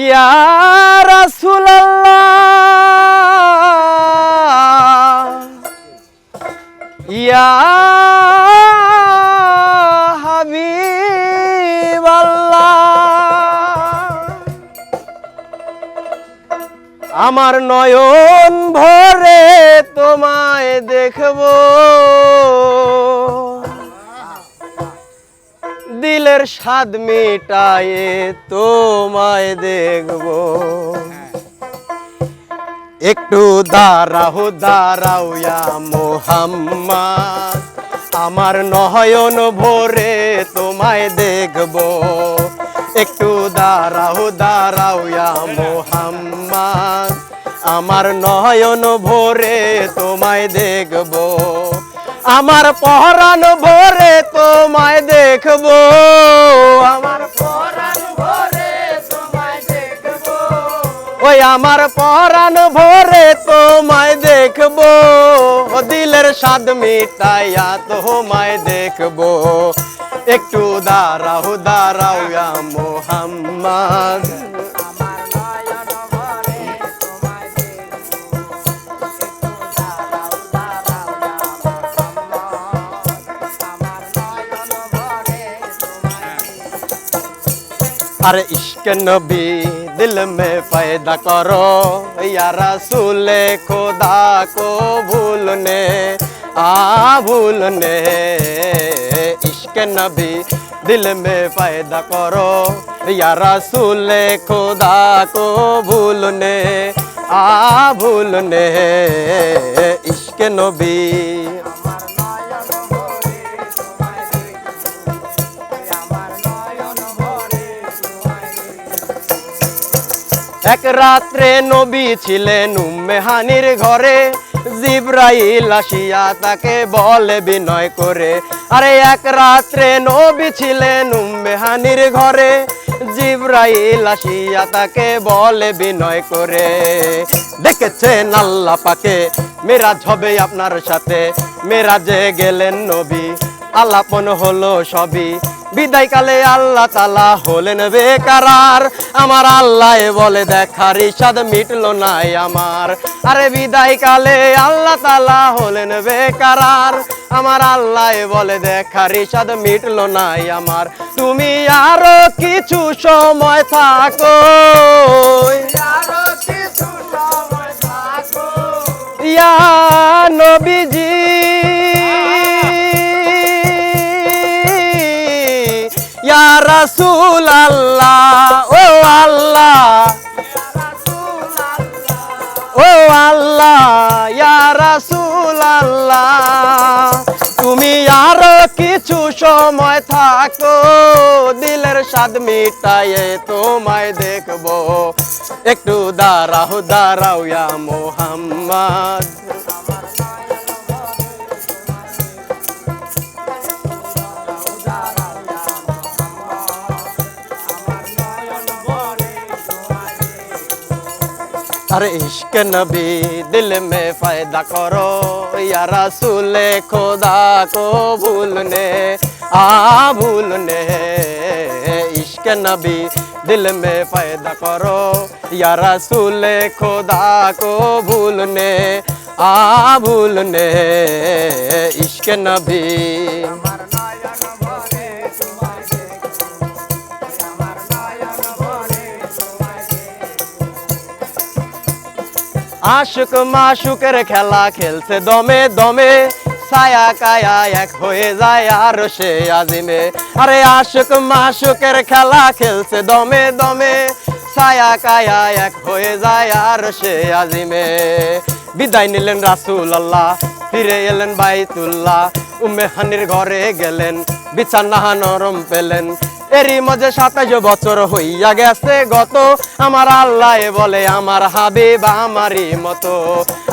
ইয়া রাসূলুল্লাহ ইয়া হাবিবাল্লাহ আমার নয়ন ভরে তোমায় দেখব দিলের স্বাদ মিটায়ে তোমায় দেখব একটু দাঁড়াও দাঁড়াও ইয়া মুহাম্মদ আমার নয়ন ভরে তোমায় দেখব একটু দাঁড়াও দাঁড়াও ইয়া মুহাম্মদ আমার নয়ন ভরে তোমায় দেখব আমার পরাণ ভরে তোমায় দেখব আমার পরাণ ভরে তোমায় দেখব ওই আমার পরাণ ভরে তোমায় দেখব দিলের স্বাদ মিটাইয়া তোমায় দেখব একটু দাঁড়াও দাঁড়াও ইয়া মুহাম্মদ अरे इश्क नबी दिल में पैदा करो या रसूल खुदा को भूलने भूलने इश्क नबी दिल में पैदा करो या रसूल खुदा को भूलने भूलने इश्क नबी এক রাত্রে নবী ছিলেন উম্মে হানির ঘরে জিবরাইল আসিয়া তাকে বলে বিনয় করে আরে এক রাত্রে নবী ছিলেন উম্মে হানির ঘরে জিবরাইল আসিয়া তাকে বলে বিনয় করে দেখেছেন আল্লাহ পাকে মেরাজ হবে আপনার সাথে মেরাজে গেলেন নবী আলাপন হলো সবই বিদায় কালে আল্লাহ তাআলা হলেন বেকরার আমার আল্লাহ বলে দেখার ইচ্ছা মিটলো নাই আমার আরে বিদায় কালে আল্লাহ তাআলা হলেন বেকরার আমার আল্লাহ বলে দেখার ইচ্ছা মিটলো নাই আমার তুমি আরো কিছু সময় থাকো আরো কিছু সময় থাকো ইয়া নবীজি या रसूल अल्लाह ओ अल्लाह ओ अल्लाह या रसूल अल्लाह তুমি আরো কিছু সময় থাকো দিলের স্বাদ মিটায়ে তোমায় দেখব একটু দাঁড়াও দাঁড়াও ইয়া মুহাম্মদ अरे इश्क नबी दिल में पैदा करो या रसूल खुदा को भूलने भूलने इश्क नबी दिल में पैदा करो या रसूल खुदा को भूलने भूलने इश्क नबी आशुक माशुकेर खेला खेलते दमे दमे ছায়া কায়া এক হয়ে যায় আর সে আজিমে আরে আশিক মাশুকের খেলা খেলছে দমে দমে ছায়া কায়া এক হয়ে যায় আর সে আজিমে বিদায় নিলেন রাসূলুল্লাহ ফিরে এলেন বাইতুল্লাহ উম্মে হানির ঘরে গেলেন বিছানা নরম পেলেন এরই মাঝে 27 বছর হইয়া গেছে গত আমার আল্লাহ বলে আমার হাবিব আমারই মতো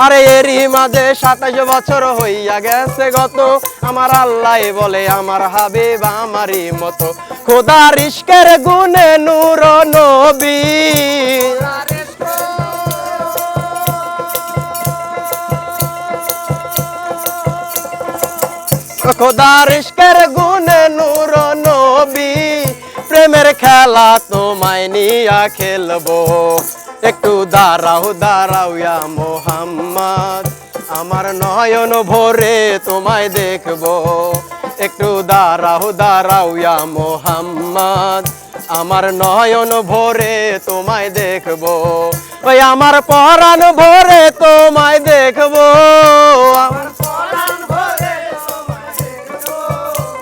আরে এরই মাঝে 27 বছর হইয়া গেছে গত আমার আল্লাহ বলে আমার হাবিব আমারই মতো খোদার ইশকের গুণে নূর নবী খোদার ইশকের গুণে নূর নবী প্রেম প্রেমের খেলা তোমায় নিয়া খেলবো একটু দাঁড়াও দাঁড়াও ইয়া মোহাম্মদ আমার নয়ন ভরে তোমায় দেখবো একটু দাঁড়াও দাঁড়াও ইয়া মোহাম্মদ আমার নয়ন ভরে তোমায় দেখবো ওই আমার পরাণ ভরে তোমায় দেখবো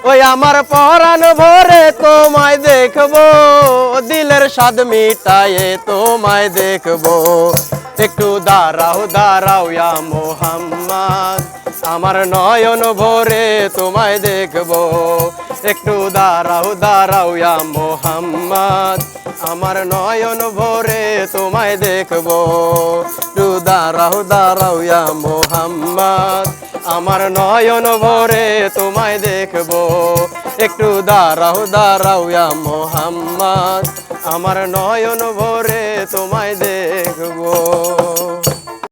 ওই আমার পরাণ ভরে তোমায় দেখবো দিলের স্বাদ মিটায়ে তোমায় দেখবো একটু দাঁড়াও দাঁড়াও ইয়া মোহাম্মদ আমার নয়ন ভরে তোমায় দেখবো একটু দাঁড়াও দাঁড়াও ইয়া মোহাম্মদ আমার নয়ন ভরে তোমায় দেখবো একটু দাঁড়াও দাঁড়াও ইয়া মোহাম্মদ আমার নয়ন ভরে তোমায় দেখবো একটু দাঁড়াও দাঁড়াও ইয়া মোহাম্মদ আমার নয়ন ভরে তোমায় দেখবো।